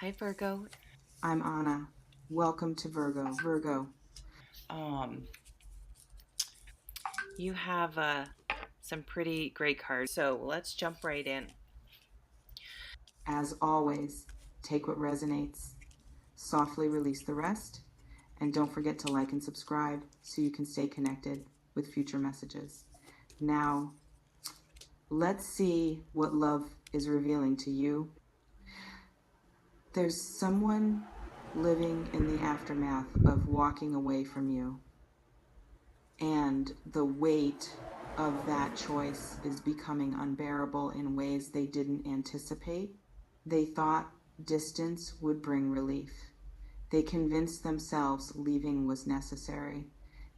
Hi, Virgo. I'm Anna. Welcome to Virgo. Virgo, Um, you have some pretty great cards, so let's jump right in. as always, take what resonates, softly release the rest, and don't forget to like and subscribe so you can stay connected with future messages. Now, let's see what love is revealing to you. There's someone living in the aftermath of walking away from you, and the weight of that choice is becoming unbearable in ways they didn't anticipate. They thought distance would bring relief. They convinced themselves leaving was necessary.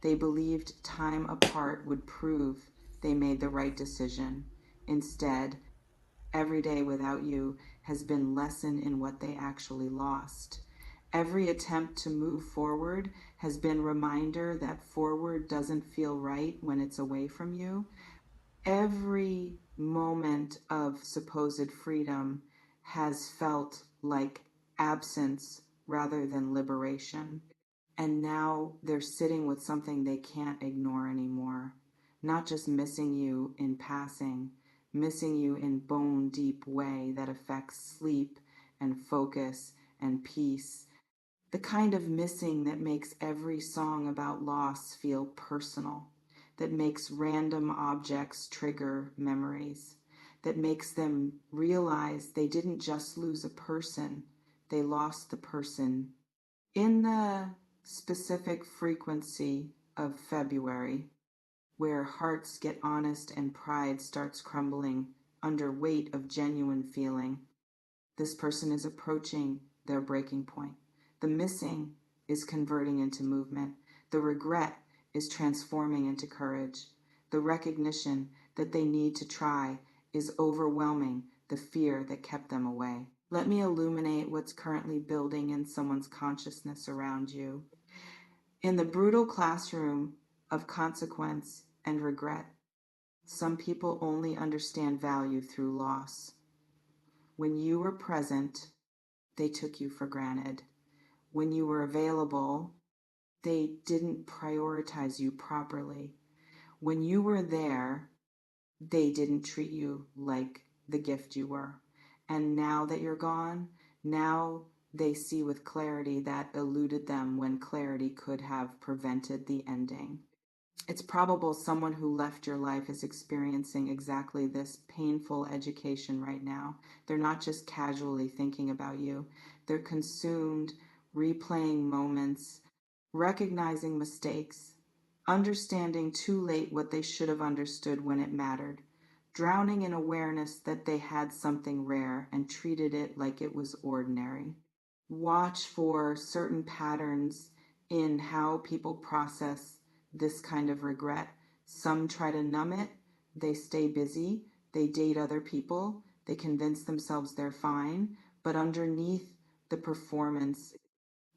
They believed time apart would prove they made the right decision. Instead, every day without you has been lesson in what they actually lost. Every attempt to move forward has been reminder that forward doesn't feel right when it's away from you. Every moment of supposed freedom has felt like absence rather than liberation. And now they're sitting with something they can't ignore anymore. Not just missing you in passing, missing you in bone deep way that affects sleep and focus and peace. The kind of missing that makes every song about loss feel personal, that makes random objects trigger memories, that makes them realize they didn't just lose a person, they lost the person. In the specific frequency of February, where hearts get honest and pride starts crumbling under weight of genuine feeling, this person is approaching their breaking point. The missing is converting into movement. The regret is transforming into courage. The recognition that they need to try is overwhelming the fear that kept them away. Let me illuminate what's currently building in someone's consciousness around you. In the brutal classroom of consequence and regret, some people only understand value through loss. When you were present, they took you for granted. When you were available, they didn't prioritize you properly. When you were there, they didn't treat you like the gift you were. And now that you're gone, now they see with clarity that eluded them when clarity could have prevented the ending. It's probable someone who left your life is experiencing exactly this painful education right now. They're not just casually thinking about you, they're consumed, replaying moments, recognizing mistakes, understanding too late what they should have understood when it mattered, drowning in awareness that they had something rare and treated it like it was ordinary. Watch for certain patterns in how people process this kind of regret. Some try to numb it, they stay busy, they date other people, they convince themselves they're fine, but underneath the performance,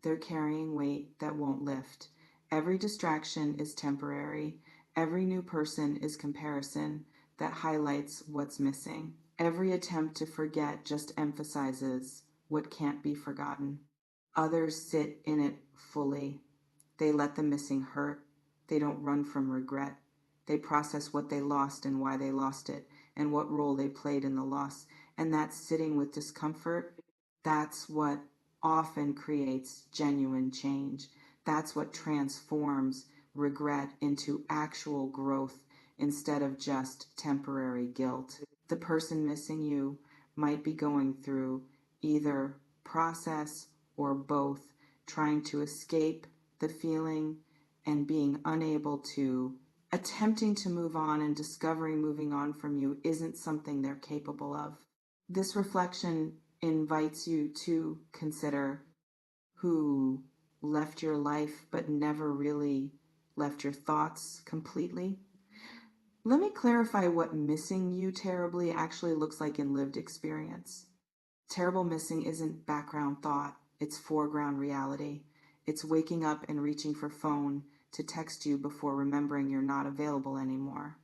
they're carrying weight that won't lift. Every distraction is temporary. Every new person is comparison that highlights what's missing. Every attempt to forget just emphasizes what can't be forgotten. Others sit in it fully. They let the missing hurt. They don't run from regret. They process what they lost and why they lost it and what role they played in the loss. And that sitting with discomfort, that's what often creates genuine change. That's what transforms regret into actual growth instead of just temporary guilt. The person missing you might be going through either process or both, trying to escape the feeling and being unable to, attempting to move on and discovering moving on from you isn't something they're capable of. This reflection invites you to consider who left your life but never really left your thoughts completely. Let me clarify what missing you terribly actually looks like in lived experience. Terrible missing isn't background thought, it's foreground reality. It's waking up and reaching for phone to text you before remembering you're not available anymore.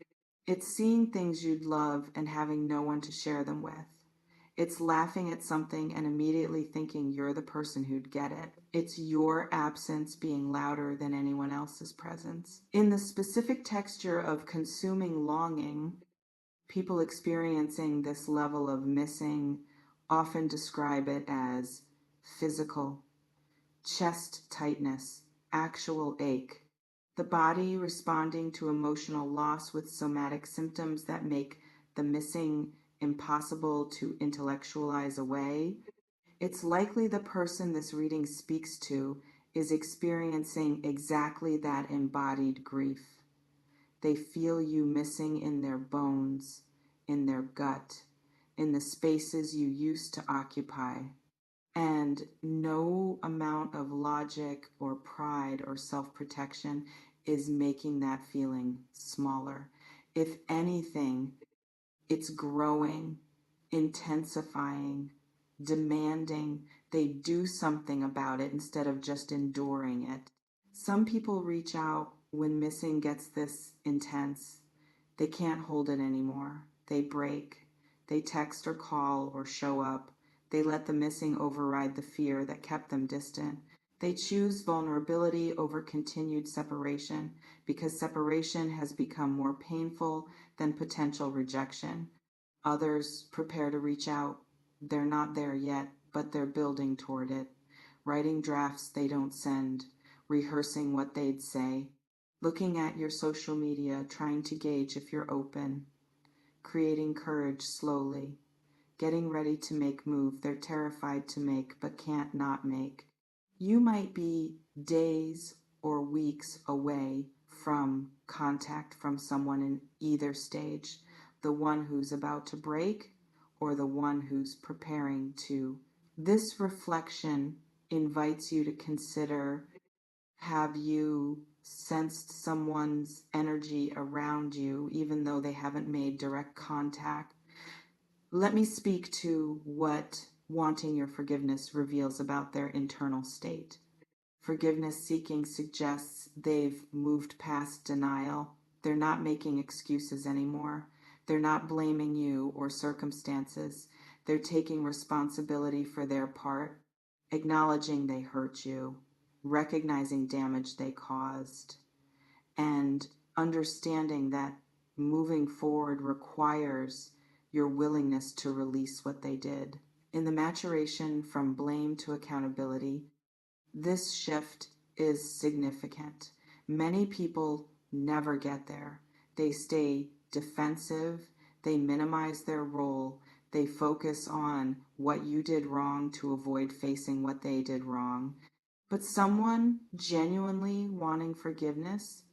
It's seeing things you'd love and having no one to share them with. It's laughing at something and immediately thinking you're the person who'd get it. It's your absence being louder than anyone else's presence. In the specific texture of consuming longing, people experiencing this level of missing often describe it as physical, chest tightness, actual ache, the body responding to emotional loss with somatic symptoms that make the missing impossible to intellectualize away. It's likely the person this reading speaks to is experiencing exactly that embodied grief. They feel you missing in their bones, in their gut, in the spaces you used to occupy. And no amount of logic or pride or self protection is making that feeling smaller. If anything, it's growing, intensifying, demanding they do something about it instead of just enduring it. Some people reach out when missing gets this intense. They can't hold it anymore. They break. They text or call or show up. They let the missing override the fear that kept them distant. They choose vulnerability over continued separation because separation has become more painful than potential rejection. Others prepare to reach out. They're not there yet, but they're building toward it, writing drafts they don't send, rehearsing what they'd say, looking at your social media, trying to gauge if you're open, creating courage slowly, getting ready to make move they're terrified to make but can't not make. You might be days or weeks away from contact from someone in either stage, the one who's about to break or the one who's preparing to. This reflection invites you to consider, have you sensed someone's energy around you even though they haven't made direct contact? Let me speak to what wanting your forgiveness reveals about their internal state. Forgiveness seeking suggests they've moved past denial. They're not making excuses anymore. They're not blaming you or circumstances. They're taking responsibility for their part, acknowledging they hurt you, recognizing damage they caused, and understanding that moving forward requires your willingness to release what they did. In the maturation from blame to accountability, this shift is significant. Many people never get there. They stay defensive, they minimize their role, they focus on what you did wrong to avoid facing what they did wrong. But someone genuinely wanting forgiveness,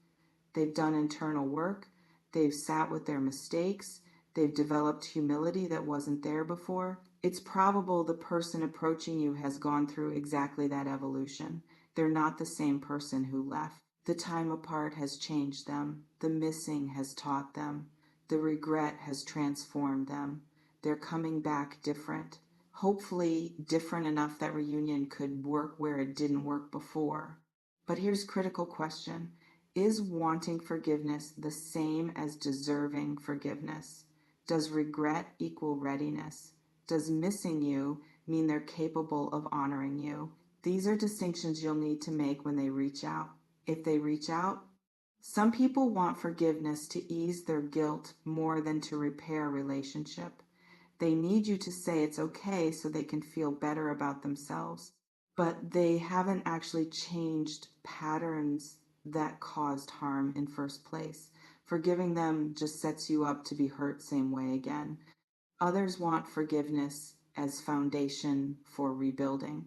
they've done internal work, they've sat with their mistakes, they've developed humility that wasn't there before. It's probable the person approaching you has gone through exactly that evolution. They're not the same person who left. The time apart has changed them. The missing has taught them. The regret has transformed them. They're coming back different. Hopefully different enough that reunion could work where it didn't work before. But here's a critical question. Is wanting forgiveness the same as deserving forgiveness? Does regret equal readiness? Does missing you mean they're capable of honoring you? These are distinctions you'll need to make when they reach out. If they reach out, some people want forgiveness to ease their guilt more than to repair a relationship. They need you to say it's okay so they can feel better about themselves, but they haven't actually changed patterns that caused harm in first place. Forgiving them just sets you up to be hurt same way again. Others want forgiveness as foundation for rebuilding.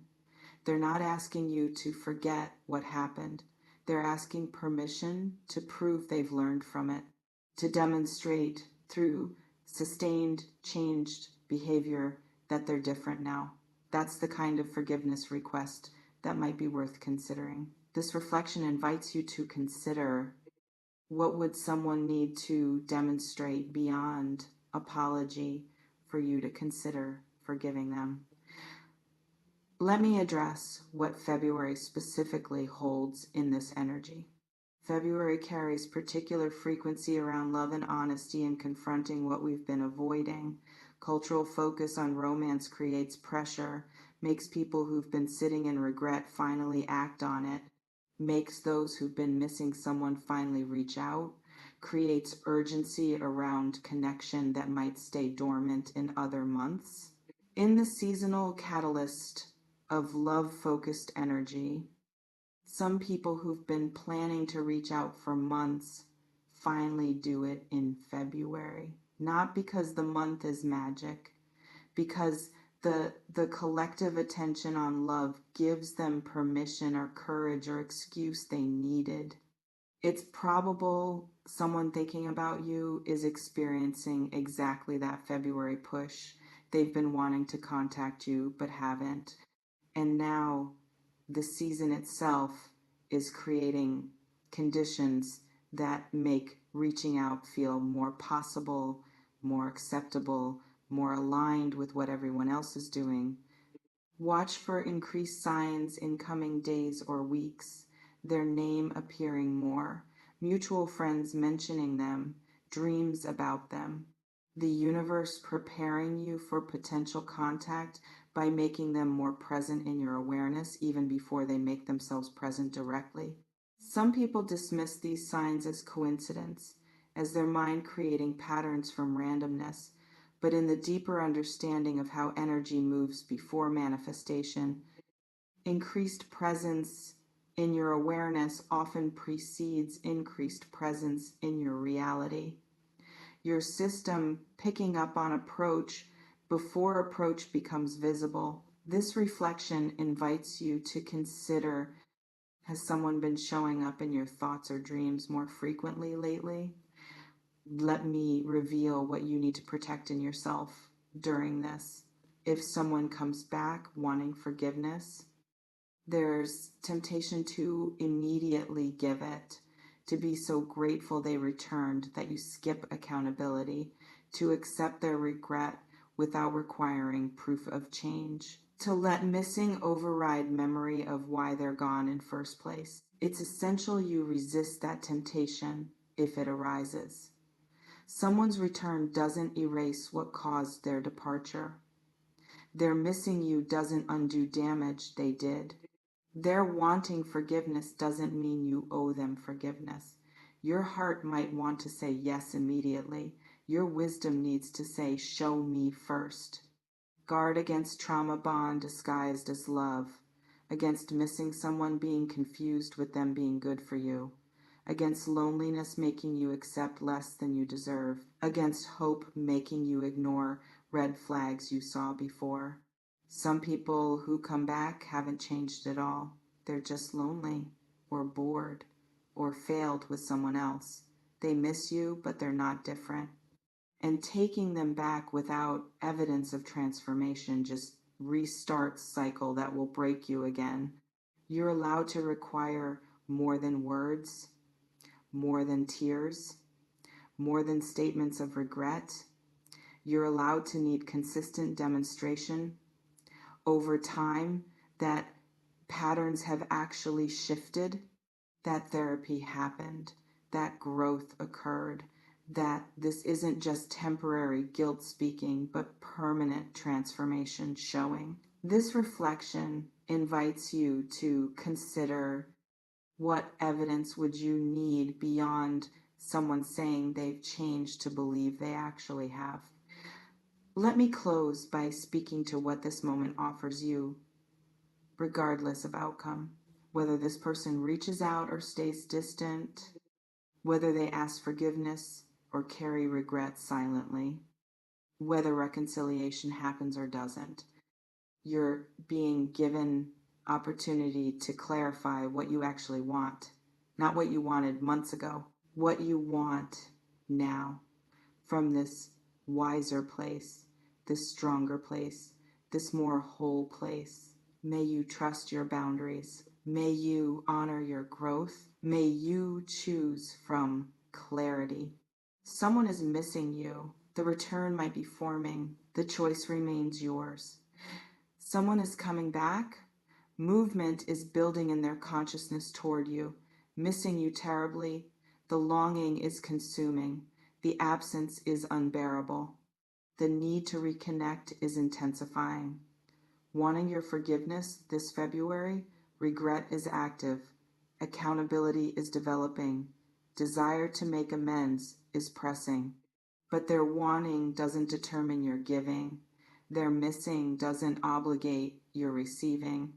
They're not asking you to forget what happened. They're asking permission to prove they've learned from it, to demonstrate through sustained, changed behavior that they're different now. That's the kind of forgiveness request that might be worth considering. This reflection invites you to consider, what would someone need to demonstrate beyond apology for you to consider forgiving them? Let me address what February specifically holds in this energy. February carries particular frequency around love and honesty and confronting what we've been avoiding, Cultural focus on romance creates pressure, makes people who've been sitting in regret finally act on it, makes those who've been missing someone finally reach out, creates urgency around connection that might stay dormant in other months. In the seasonal catalyst of love-focused energy, some people who've been planning to reach out for months finally do it in February. Not because the month is magic, because the collective attention on love gives them permission or courage or excuse they needed. It's probable someone thinking about you is experiencing exactly that February push. They've been wanting to contact you but haven't. And now the season itself is creating conditions that make reaching out feel more possible, more acceptable, more aligned with what everyone else is doing. Watch for increased signs in coming days or weeks, their name appearing more, mutual friends mentioning them, dreams about them, the universe preparing you for potential contact by making them more present in your awareness even before they make themselves present directly. Some people dismiss these signs as coincidence, as their mind creating patterns from randomness, but in the deeper understanding of how energy moves before manifestation, increased presence in your awareness often precedes increased presence in your reality. Your system picking up on approach before approach becomes visible. This reflection invites you to consider, has someone been showing up in your thoughts or dreams more frequently lately? Let me reveal what you need to protect in yourself during this. If someone comes back wanting forgiveness, there's temptation to immediately give it, to be so grateful they returned that you skip accountability, to accept their regret without requiring proof of change, to let missing override memory of why they're gone in first place. It's essential you resist that temptation if it arises. Someone's return doesn't erase what caused their departure. Their missing you doesn't undo damage they did. Their wanting forgiveness doesn't mean you owe them forgiveness. Your heart might want to say yes immediately. Your wisdom needs to say, show me first. Guard against trauma bond disguised as love, against missing someone being confused with them being good for you, against loneliness making you accept less than you deserve, against hope making you ignore red flags you saw before. Some people who come back haven't changed at all. They're just lonely, or bored, or failed with someone else. They miss you, but they're not different. And taking them back without evidence of transformation just restarts cycle that will break you again. You're allowed to require more than words, more than tears, more than statements of regret. You're allowed to need consistent demonstration over time that patterns have actually shifted, that therapy happened, that growth occurred, that this isn't just temporary guilt speaking, but permanent transformation showing. This reflection invites you to consider, what evidence would you need beyond someone saying they've changed to believe they actually have? Let me close by speaking to what this moment offers you, regardless of outcome. Whether this person reaches out or stays distant, whether they ask forgiveness or carry regret silently, whether reconciliation happens or doesn't, you're being given opportunity to clarify what you actually want, not what you wanted months ago, what you want now from this wiser place, this stronger place, this more whole place. May you trust your boundaries. May you honor your growth. May you choose from clarity. Someone is missing you. The return might be forming. The choice remains yours. Someone is coming back. Movement is building in their consciousness toward you. Missing you terribly. The longing is consuming. The absence is unbearable. The need to reconnect is intensifying. Wanting your forgiveness this February, regret is active. Accountability is developing. Desire to make amends is pressing. But their wanting doesn't determine your giving. Their missing doesn't obligate your receiving.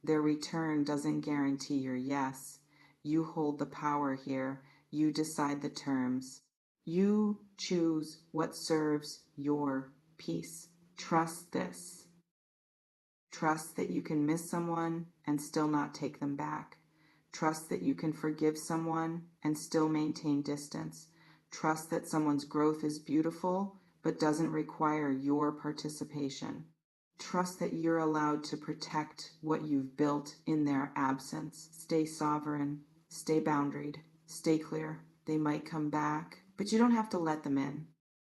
Their return doesn't guarantee your yes. You hold the power here. You decide the terms. You choose what serves your peace. Trust this. Trust that you can miss someone and still not take them back. Trust that you can forgive someone and still maintain distance. Trust that someone's growth is beautiful but doesn't require your participation. Trust that you're allowed to protect what you've built in their absence. Stay sovereign, stay boundaried, stay clear. They might come back, but you don't have to let them in.